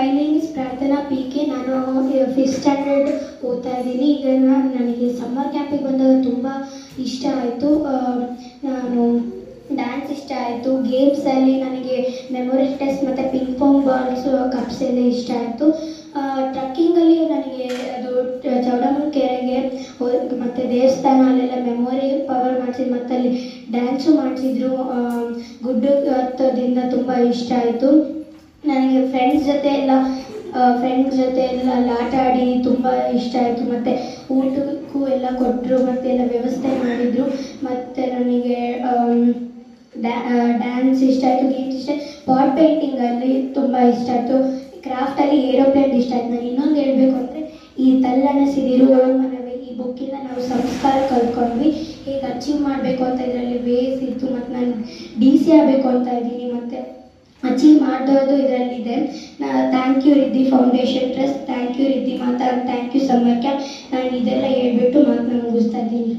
My name is ಪ್ರಾರ್ಥನಾ PK. ನಾನು 5th standard ಓದ್ತಾ ಇದ್ದೀನಿ. ಇದನ್ನು ನನಗೆ ಸಮ್ಮರ್ ಕ್ಯಾಂಪಿಗೆ ಬಂದಾಗ ತುಂಬ ಇಷ್ಟ ಆಯಿತು. ನಾನು ಡ್ಯಾನ್ಸ್ ಇಷ್ಟ ಆಯಿತು. ಗೇಮ್ಸಲ್ಲಿ ನನಗೆ ಮೆಮೊರಿ ಟೆಸ್ಟ್ ಮತ್ತು ಪಿಂಗ್ ಪಾಂಗ್ ಬಾಲ್ಸು ಕಪ್ಸ್ ಎಲ್ಲ ಇಷ್ಟ ಆಯಿತು. ಟ್ರಕ್ಕಿಂಗಲ್ಲಿ ನನಗೆ ಅದು ಚೌಡಮ್ಮನ ಕೆರೆಗೆ ಮತ್ತು ದೇವಸ್ಥಾನ ಅಲ್ಲೆಲ್ಲ ಮೆಮೊರಿ ಪವರ್ ಮಾಡಿಸಿದ್ರು ಮತ್ತು ಅಲ್ಲಿ ಡ್ಯಾನ್ಸು ಮಾಡಿಸಿದ್ರು. ಗುಡ್ಡ ಹತ್ತೋದ್ರಿಂದ ತುಂಬ ಇಷ್ಟ ಆಯಿತು. ನನಗೆ ಫ್ರೆಂಡ್ಸ್ ಜೊತೆ ಎಲ್ಲ ಅಲ್ಲಿ ಆಟ ಆಡಿ ತುಂಬ ಇಷ್ಟ ಆಯಿತು. ಮತ್ತು ಊಟಕ್ಕೂ ಎಲ್ಲ ಕೊಟ್ಟರು ಮತ್ತು ಎಲ್ಲ ವ್ಯವಸ್ಥೆ ಮಾಡಿದರು. ಮತ್ತು ನನಗೆ ಡ್ಯಾನ್ಸ್ ಇಷ್ಟ ಆಯಿತು, ಗೇಮ್ಸ್ ಇಷ್ಟ ಆಯಿತು. ಪಾಟ್ ಪೇಂಟಿಂಗಲ್ಲಿ ತುಂಬ ಇಷ್ಟ ಆಯಿತು. ಕ್ರಾಫ್ಟಲ್ಲಿ ಏರೋಪ್ಲೇನ್ ಇಷ್ಟ ಆಯಿತು. ನಾನು ಇನ್ನೊಂದು ಹೇಳಬೇಕು ಅಂದರೆ ಈ ತಲ್ಲಣ ಸಿದಿರುವ ಮನವೇ ಈ ಬುಕ್ಕಿಂದ ನಾವು ಸಂಸ್ಕಾರ ಕಲ್ತ್ಕೊಂಡ್ವಿ. ಹೇಗೆ ಅಚೀವ್ ಮಾಡಬೇಕು ಅಂತ ಇದರಲ್ಲಿ ವೇಸ್ ಇತ್ತು. ಮತ್ತು ನಾನು DC ಆಗಬೇಕು ಅಂತ ಇದ್ದೀನಿ ಮತ್ತು ಅಚೀವ್ ಮಾಡೋದು ಇದರಲ್ಲಿದೆ. Thank you Riddhi foundation trust, thank you Riddhi Mata, thank you summer camp. ನಾನು ಇದೆಲ್ಲ ಹೇಳ್ಬಿಟ್ಟು ಮಾತನ್ನ ಮುಗಿಸ್ತಾ ಇದ್ದೀನಿ.